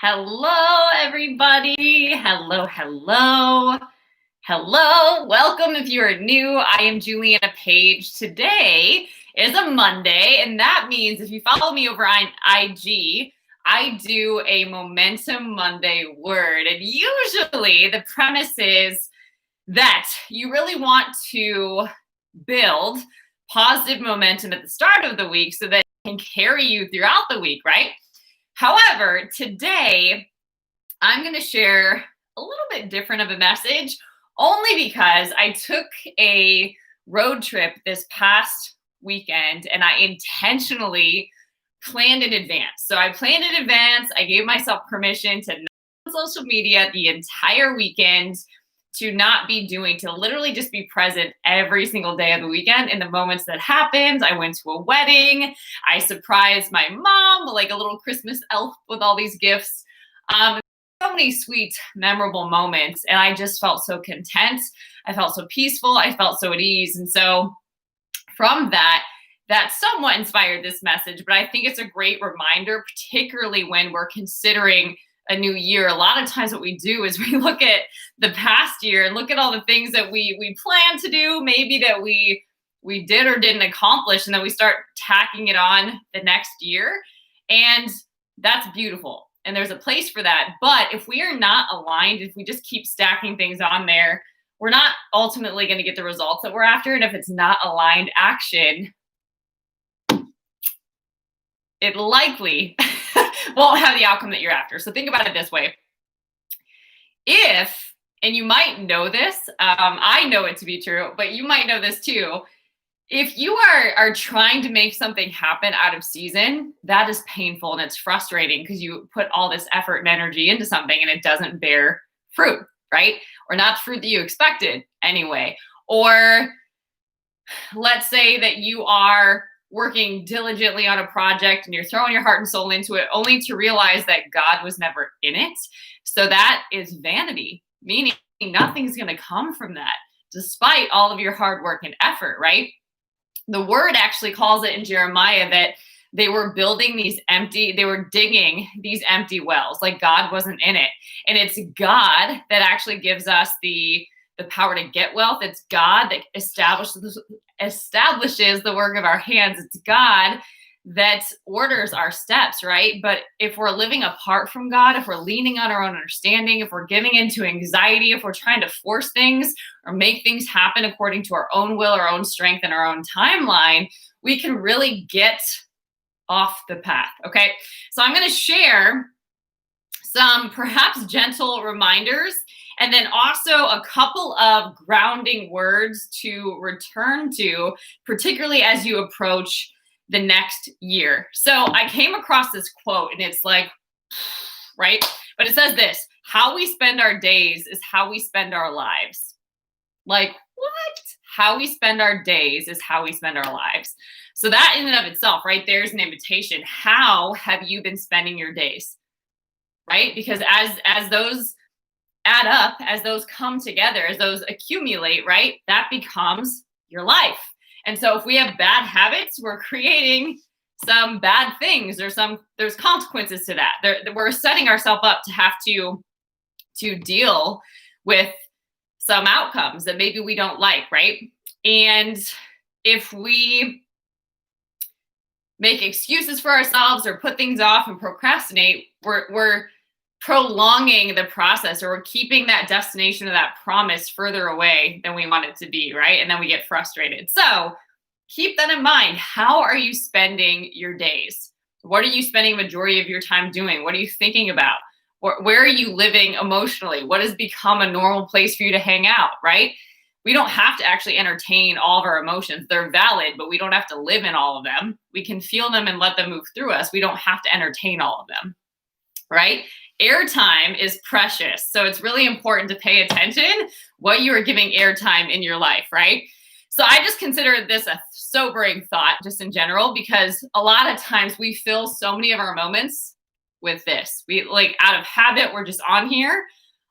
Hello, everybody. Hello, hello. Hello. Welcome if you are new. I am Juliana Page. Today is a Monday, and that means if you follow me over on IG, I do a Momentum Monday word. And usually the premise is that you really want to build positive momentum at the start of the week so that it can carry you throughout the week, right? However, today I'm going to share a little bit different of a message only because I took a road trip this past weekend and I intentionally planned in advance. So I planned in advance. I gave myself permission to not on social media the entire weekend, to literally just be present every single day of the weekend in the moments that happened. I went to a wedding. I surprised my mom like a little Christmas elf with all these gifts. So many sweet, memorable moments. And I just felt so content. I felt so peaceful. I felt so at ease. And so from that somewhat inspired this message, but I think it's a great reminder, particularly when we're considering a new year. A lot of times what we do is we look at the past year and look at all the things that we plan to do, maybe that we did or didn't accomplish, and then we start tacking it on the next year. And that's beautiful. And there's a place for that. But if we are not aligned, if we just keep stacking things on there, we're not ultimately going to get the results that we're after. And if it's not aligned action, it likely won't have the outcome that you're after. So think about it this way. And you might know this, I know it to be true, but you might know this too. If you are trying to make something happen out of season, that is painful and it's frustrating because you put all this effort and energy into something and it doesn't bear fruit, right? Or not the fruit that you expected anyway. Or let's say that you are working diligently on a project and you're throwing your heart and soul into it only to realize that God was never in it. So that is vanity, meaning nothing's going to come from that despite all of your hard work and effort, right? The word actually calls it in Jeremiah that they were digging these empty wells, like God wasn't in it. And it's God that actually gives us the power to get wealth. It's God that establishes the work of our hands. It's God that orders our steps, right? But if we're living apart from God, if we're leaning on our own understanding, if we're giving into anxiety, if we're trying to force things or make things happen according to our own will, our own strength, and our own timeline, we can really get off the path, okay? So I'm going to share some perhaps gentle reminders and then also a couple of grounding words to return to, particularly as you approach the next year. So I came across this quote and it's like, right? But it says this: how we spend our days is how we spend our lives. Like, what? How we spend our days is how we spend our lives. So that in and of itself, right, there's an invitation. How have you been spending your days? Right? Because as those add up, as those come together, as those accumulate, right, that becomes your life. And so if we have bad habits, we're creating some bad things. There's consequences to that. We're setting ourselves up to have to deal with some outcomes that maybe we don't like, right? And if we make excuses for ourselves or put things off and procrastinate, we're prolonging the process, or we're keeping that destination or that promise further away than we want it to be, right? And then we get frustrated. So keep that in mind. How are you spending your days? What are you spending the majority of your time doing? What are you thinking about? Where are you living emotionally? What has become a normal place for you to hang out, right? We don't have to actually entertain all of our emotions. They're valid, but we don't have to live in all of them. We can feel them and let them move through us. We don't have to entertain all of them, right? Airtime is precious. So it's really important to pay attention what you are giving airtime in your life, right? So I just consider this a sobering thought just in general, because a lot of times we fill so many of our moments with this. We, like, out of habit, we're just on here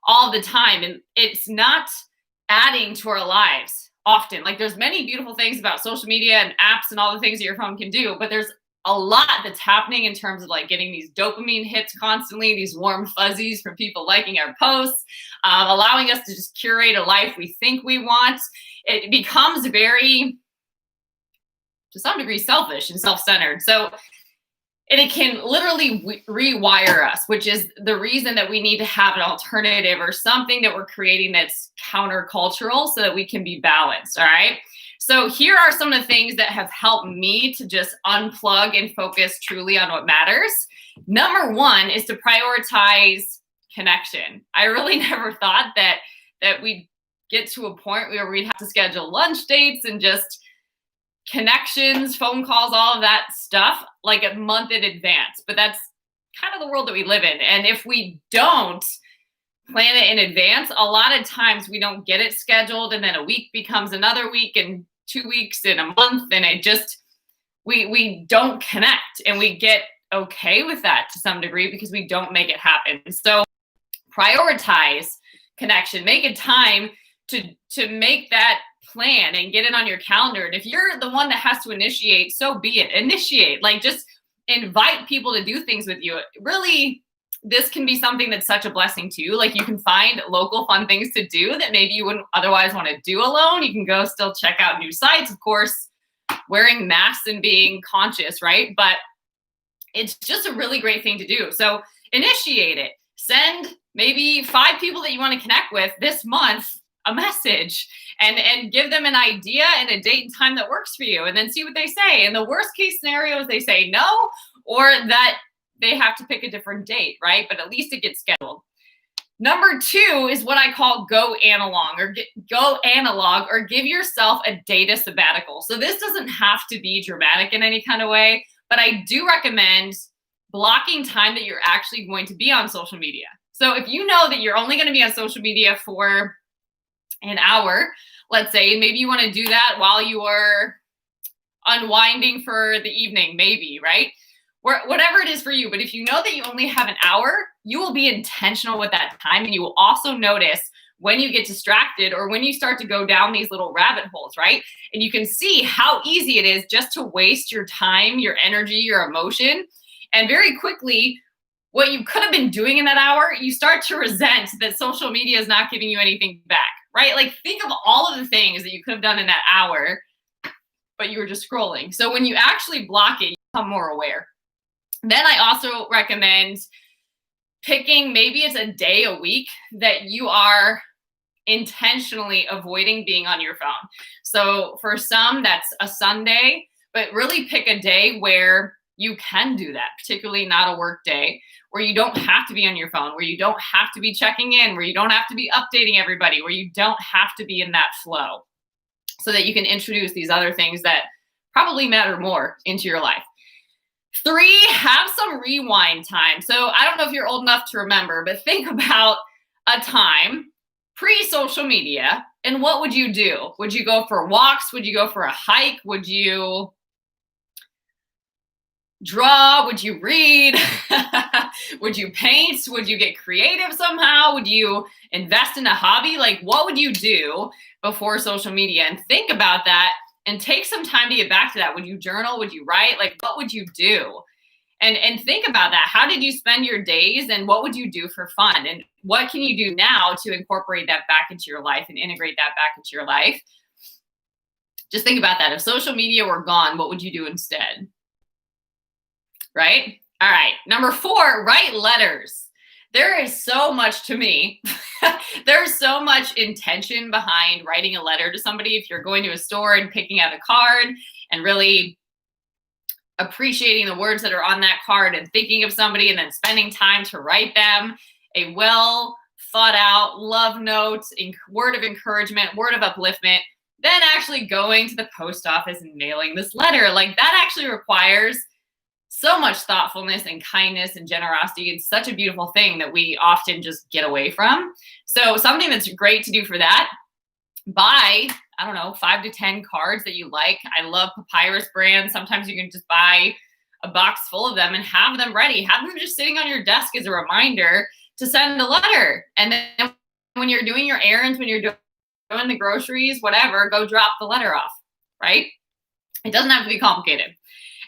all the time, and it's not adding to our lives often. Like, there's many beautiful things about social media and apps and all the things that your phone can do, but there's a lot that's happening in terms of like getting these dopamine hits constantly, these warm fuzzies from people liking our posts, allowing us to just curate a life we think we want. It becomes very, to some degree, selfish and self-centered. So, and it can literally rewire us, which is the reason that we need to have an alternative or something that we're creating that's countercultural so that we can be balanced. All right. So here are some of the things that have helped me to just unplug and focus truly on what matters. Number one is to prioritize connection. I really never thought that we'd get to a point where we'd have to schedule lunch dates and just connections, phone calls, all of that stuff like a month in advance. But that's kind of the world that we live in. And if we don't plan it in advance, a lot of times we don't get it scheduled, and then a week becomes another week, and 2 weeks and a month, and it just, we don't connect, and we get okay with that to some degree because we don't make it happen. So prioritize connection, make a time to make that plan and get it on your calendar. And if you're the one that has to initiate, so be it. Initiate, like just invite people to do things with you. Really, this can be something that's such a blessing too. Like you can find local fun things to do that maybe you wouldn't otherwise want to do alone. You can go still check out new sites, of course, wearing masks and being conscious, right? But it's just a really great thing to do. So initiate it. Send maybe 5 people that you want to connect with this month a message and give them an idea and a date and time that works for you, and then see what they say. And the worst case scenario is they say no, or that they have to pick a different date, right? But at least it gets scheduled. Number 2 is what I call go analog or give yourself a data sabbatical. So this doesn't have to be dramatic in any kind of way, but I do recommend blocking time that you're actually going to be on social media. So if you know that you're only going to be on social media for an hour, let's say, maybe you want to do that while you are unwinding for the evening, maybe, right? Whatever it is for you. But if you know that you only have an hour, you will be intentional with that time. And you will also notice when you get distracted or when you start to go down these little rabbit holes, right? And you can see how easy it is just to waste your time, your energy, your emotion. And very quickly, what you could have been doing in that hour, you start to resent that social media is not giving you anything back, right? Like think of all of the things that you could have done in that hour, but you were just scrolling. So when you actually block it, you become more aware. Then I also recommend picking, maybe it's a day a week that you are intentionally avoiding being on your phone. So for some, that's a Sunday, but really pick a day where you can do that, particularly not a work day, where you don't have to be on your phone, where you don't have to be checking in, where you don't have to be updating everybody, where you don't have to be in that flow, so that you can introduce these other things that probably matter more into your life. 3, have some rewind time. So I don't know if you're old enough to remember, but think about a time pre-social media, and what would you do? Would you go for walks? Would you go for a hike? Would you draw? Would you read? Would you paint? Would you get creative somehow? Would you invest in a hobby? Like, what would you do before social media? And think about that and take some time to get back to that. Would you journal? Would you write? Like, what would you do? And think about that. How did you spend your days, and what would you do for fun? And what can you do now to incorporate that back into your life and integrate that back into your life? Just think about that. If social media were gone, what would you do instead? Right? All right. Number 4, write letters. There is so much to me. There's so much intention behind writing a letter to somebody. If you're going to a store and picking out a card and really appreciating the words that are on that card and thinking of somebody and then spending time to write them a well thought out love note, word of encouragement, word of upliftment, then actually going to the post office and mailing this letter. Like that actually requires so much thoughtfulness and kindness and generosity. It's such a beautiful thing that we often just get away from. So something that's great to do for that, buy, I don't know, 5 to 10 cards that you like. I love Papyrus brand. Sometimes you can just buy a box full of them and have them ready. Have them just sitting on your desk as a reminder to send a letter. And then when you're doing your errands, when you're doing the groceries, whatever, go drop the letter off, right? It doesn't have to be complicated.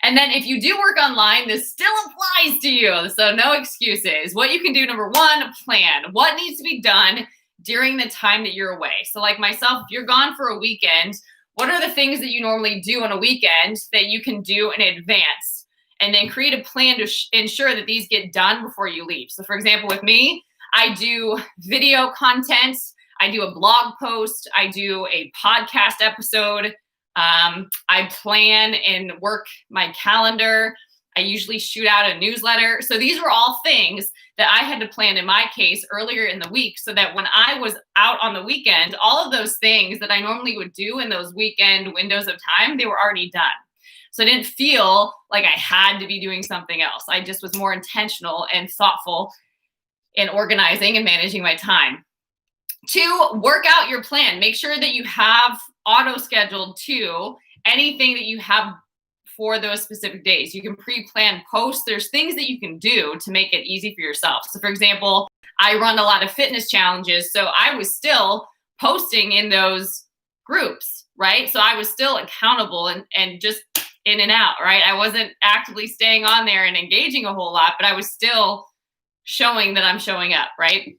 And then if you do work online, this still applies to you. So no excuses. What you can do, number one, plan. What needs to be done during the time that you're away? So like myself, if you're gone for a weekend, what are the things that you normally do on a weekend that you can do in advance? And then create a plan to ensure that these get done before you leave. So for example, with me, I do video content. I do a blog post. I do a podcast episode. I plan and work my calendar. I usually shoot out a newsletter. So these were all things that I had to plan in my case earlier in the week, so that when I was out on the weekend, all of those things that I normally would do in those weekend windows of time, they were already done. So I didn't feel like I had to be doing something else. I just was more intentional and thoughtful in organizing and managing my time. 2, work out your plan. Make sure that you have auto-scheduled to anything that you have for those specific days. You can pre-plan posts. There's things that you can do to make it easy for yourself. So for example, I run a lot of fitness challenges. So I was still posting in those groups, right? So I was still accountable and just in and out, right? I wasn't actively staying on there and engaging a whole lot, but I was still showing that I'm showing up, right?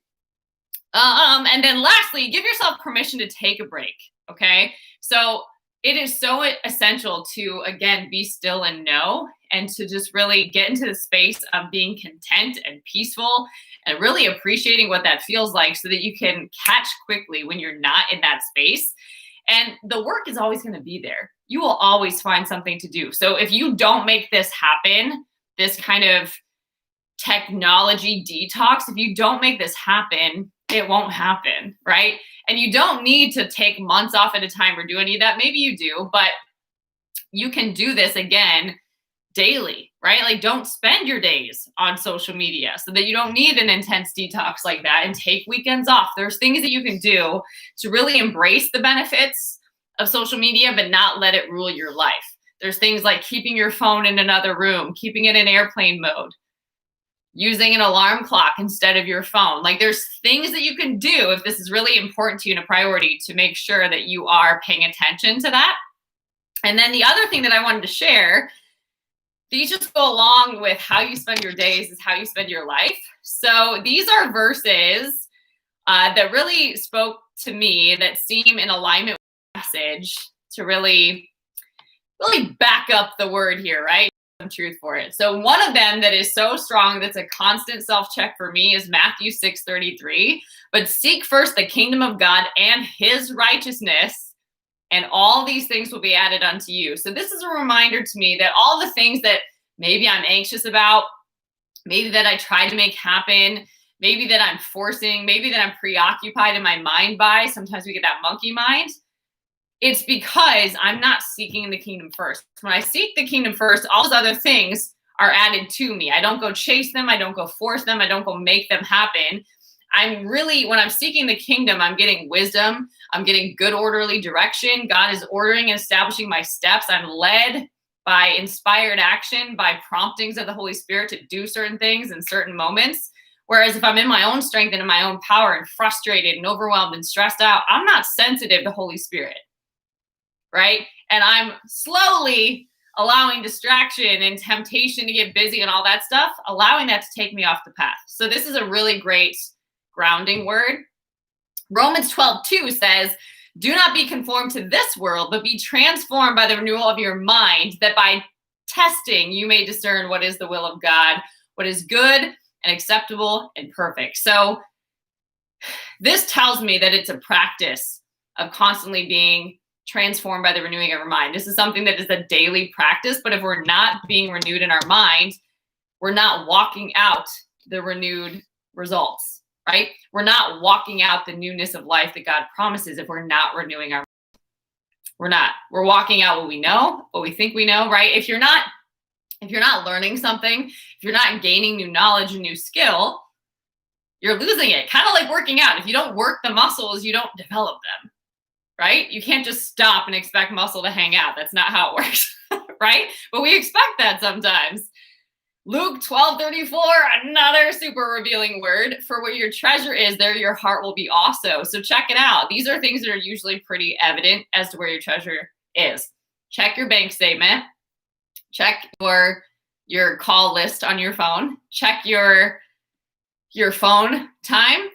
And then lastly, give yourself permission to take a break, okay? So it is so essential to, again, be still and know, and to just really get into the space of being content and peaceful and really appreciating what that feels like, so that you can catch quickly when you're not in that space. And the work is always going to be there. You will always find something to do. So if you don't make this happen, this kind of technology detox, if you don't make this happen, it won't happen, right? And you don't need to take months off at a time or do any of that. Maybe you do, but you can do this again daily, right? Like, don't spend your days on social media, so that you don't need an intense detox like that, and take weekends off. There's things that you can do to really embrace the benefits of social media, but not let it rule your life. There's things like keeping your phone in another room, keeping it in airplane mode, using an alarm clock instead of your phone. Like, there's things that you can do if this is really important to you and a priority, to make sure that you are paying attention to that. And then the other thing that I wanted to share, these just go along with how you spend your days is how you spend your life. So these are verses that really spoke to me, that seem in alignment with the message, to really back up the word here, right? Some truth for it. So one of them that is so strong, that's a constant self-check for me, is Matthew 6:33. But seek first the kingdom of God and his righteousness, and all these things will be added unto you. So this is a reminder to me that all the things that maybe I'm anxious about, maybe that I tried to make happen, maybe that I'm forcing, maybe that I'm preoccupied in my mind by, sometimes we get that monkey mind. It's because I'm not seeking the kingdom first. When I seek the kingdom first, all those other things are added to me. I don't go chase them. I don't go force them. I don't go make them happen. When I'm seeking the kingdom, I'm getting wisdom. I'm getting good orderly direction. God is ordering and establishing my steps. I'm led by inspired action, by promptings of the Holy Spirit to do certain things in certain moments. Whereas if I'm in my own strength and in my own power and frustrated and overwhelmed and stressed out, I'm not sensitive to Holy Spirit. Right? And I'm slowly allowing distraction and temptation to get busy and all that stuff, allowing that to take me off the path. So this is a really great grounding word. Romans 12:2 says, do not be conformed to this world, but be transformed by the renewal of your mind, that by testing you may discern what is the will of God, what is good and acceptable and perfect. So this tells me that it's a practice of constantly being transformed by the renewing of our mind. This is something that is a daily practice, but if we're not being renewed in our mind, we're not walking out the renewed results, right? We're not walking out the newness of life that God promises if we're not renewing our mind. We're walking out what we know, what we think we know, right? If you're not learning something, if you're not gaining new knowledge and new skill, you're losing it. Kind of like working out. If you don't work the muscles, you don't develop them. Right? You can't just stop and expect muscle to hang out. That's not how it works, right? But we expect that sometimes. Luke 12:34, another super revealing word. For where your treasure is, there your heart will be also. So check it out. These are things that are usually pretty evident as to where your treasure is. Check your bank statement. Check your call list on your phone. Check your phone time.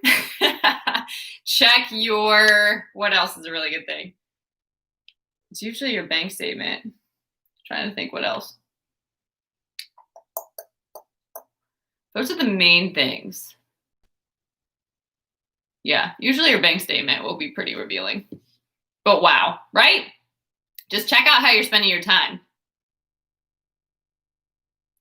Check what else is a really good thing? It's usually your bank statement. I'm trying to think what else. Those are the main things. Yeah, usually your bank statement will be pretty revealing. But wow, right? Just check out how you're spending your time.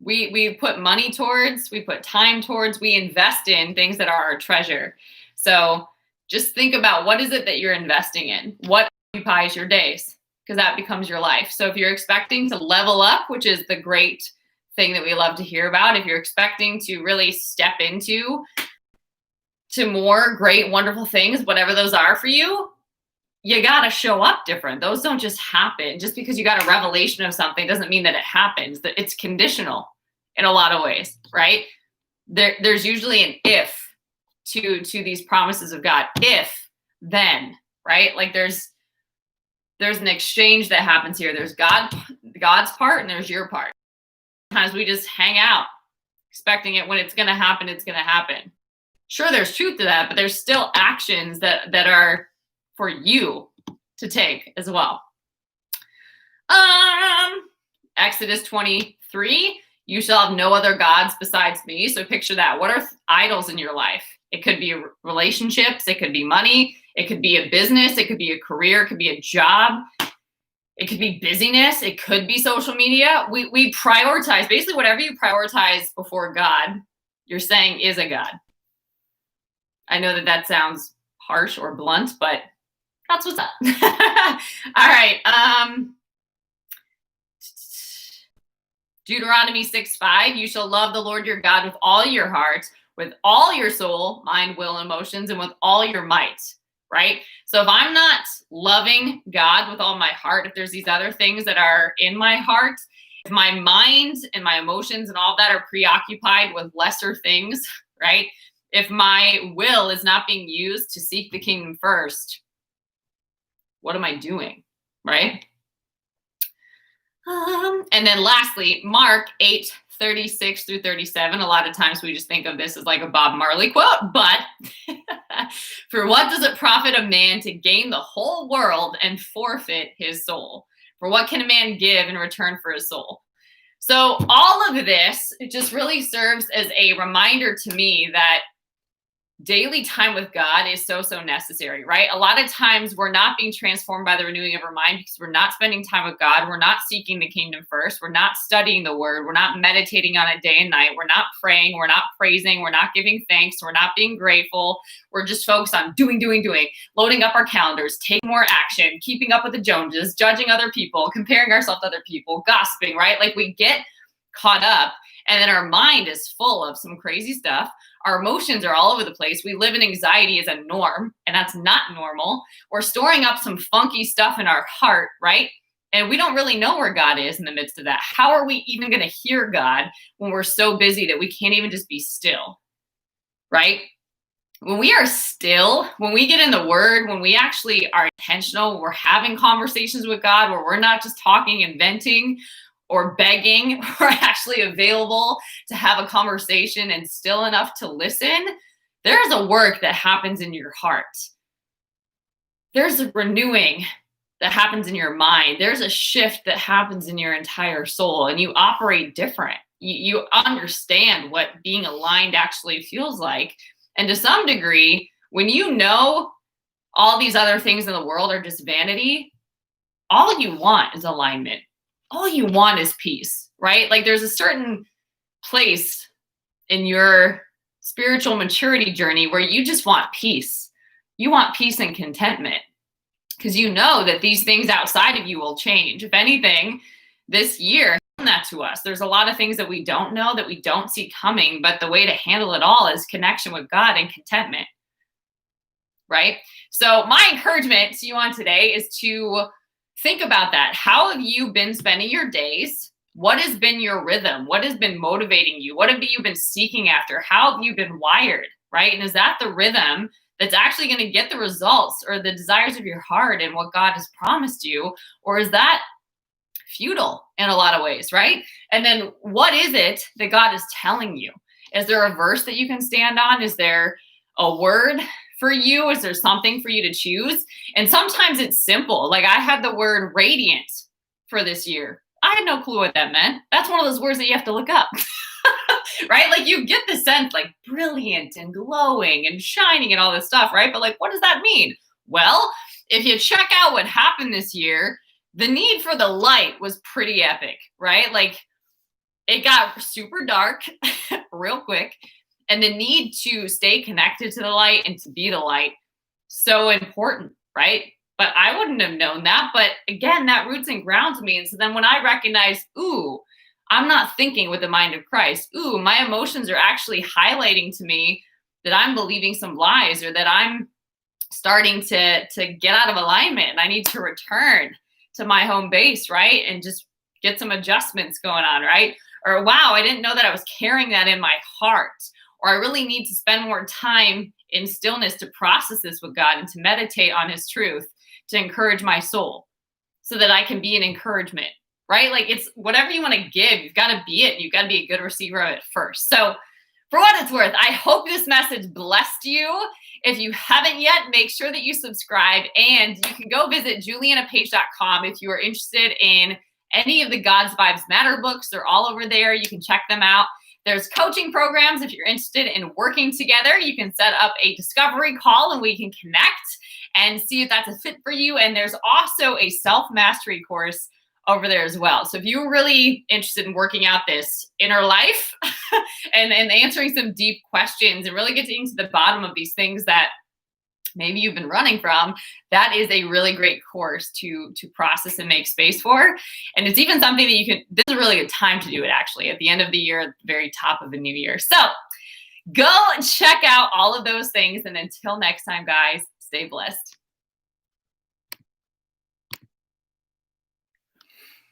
We put money towards, we put time towards, we invest in things that are our treasure. So just think about, what is it that you're investing in? What occupies your days? Because that becomes your life. So if you're expecting to level up, which is the great thing that we love to hear about, if you're expecting to really step into more great, wonderful things, whatever those are for you, you got to show up different. Those don't just happen. Just because you got a revelation of something doesn't mean that it happens. That it's conditional in a lot of ways, right? There's usually an if to these promises of God. If, then, right? Like there's an exchange that happens here. There's God's part and there's your part. Sometimes we just hang out expecting it. When it's going to happen, it's going to happen. Sure, there's truth to that, but there's still actions that are for you to take as well. Exodus 23, you shall have no other gods besides me. So picture that. What are idols in your life? It could be relationships. It could be money. It could be a business. It could be a career. It could be a job. It could be busyness. It could be social media. We prioritize, basically whatever you prioritize before God, you're saying is a God. I know that sounds harsh or blunt, but that's what's up. All right. Deuteronomy 6:5, you shall love the Lord your God with all your heart, with all your soul, mind, will, and emotions, and with all your might, right? So if I'm not loving God with all my heart, if there's these other things that are in my heart, if my mind and my emotions and all that are preoccupied with lesser things, right? If my will is not being used to seek the kingdom first, what am I doing, right? And then lastly, Mark 8:36 through 37. A lot of times we just think of this as like a Bob Marley quote, but for what does it profit a man to gain the whole world and forfeit his soul? For what can a man give in return for his soul? So all of this, it just really serves as a reminder to me that daily time with God is so necessary, right? A lot of times we're not being transformed by the renewing of our mind because we're not spending time with God. We're not seeking the kingdom first. We're not studying the word. We're not meditating on it day and night. We're not praying. We're not praising. We're not giving thanks. We're not being grateful. We're just focused on doing, loading up our calendars, taking more action, keeping up with the Joneses, judging other people, comparing ourselves to other people, gossiping, right? Like we get caught up and then our mind is full of some crazy stuff. Our emotions are all over the place. We live in anxiety as a norm, and that's not normal. We're storing up some funky stuff in our heart, right? And we don't really know where God is in the midst of that. How are we even going to hear God when we're so busy that we can't even just be still, right? When we are still, when we get in the word, when we actually are intentional, we're having conversations with God where we're not just talking and venting or begging, we're actually available to have a conversation and still enough to listen, there's a work that happens in your heart. There's a renewing that happens in your mind. There's a shift that happens in your entire soul, and you operate different. You understand what being aligned actually feels like. And to some degree, when you know all these other things in the world are just vanity, all you want is alignment. All you want is peace, right? Like there's a certain place in your spiritual maturity journey where you just want peace. You want peace and contentment because you know that these things outside of you will change. If anything, this year has done that to us. There's a lot of things that we don't know, that we don't see coming, but the way to handle it all is connection with God and contentment, right? So my encouragement to you on today is to think about that. How have you been spending your days? What has been your rhythm? What has been motivating you? What have you been seeking after? How have you been wired, right? And is that the rhythm that's actually going to get the results or the desires of your heart and what God has promised you? Or is that futile in a lot of ways, right? And then what is it that God is telling you? Is there a verse that you can stand on? Is there a word for you? Is there something for you to choose? And sometimes it's simple. Like I had the word radiant for this year. I had no clue what that meant. That's one of those words that you have to look up. Right? Like you get the sense like brilliant and glowing and shining and all this stuff, right? But like, what does that mean? Well, if you check out what happened this year, the need for the light was pretty epic, right? Like it got super dark real quick, and the need to stay connected to the light and to be the light, so important, right? But I wouldn't have known that. But again, that roots and grounds me. And so then when I recognize, ooh, I'm not thinking with the mind of Christ. Ooh, my emotions are actually highlighting to me that I'm believing some lies, or that I'm starting to get out of alignment and I need to return to my home base, right? And just get some adjustments going on, right? Or wow, I didn't know that I was carrying that in my heart. Or I really need to spend more time in stillness to process this with God and to meditate on his truth, to encourage my soul so that I can be an encouragement, right? Like it's whatever you want to give, you've got to be it. You've got to be a good receiver of it first. So for what it's worth, I hope this message blessed you. If you haven't yet, make sure that you subscribe, and you can go visit julianapage.com if you are interested in any of the God's Vibes Matter books. They're all over there. You can check them out. There's coaching programs. If you're interested in working together, you can set up a discovery call and we can connect and see if that's a fit for you. And there's also a self-mastery course over there as well. So if you're really interested in working out this inner life and answering some deep questions and really getting to the bottom of these things that maybe you've been running from, that is a really great course to process and make space for. And it's even something that you can, this is a really good time to do it actually, at the end of the year, at the very top of the new year. So go check out all of those things. And until next time, guys, stay blessed.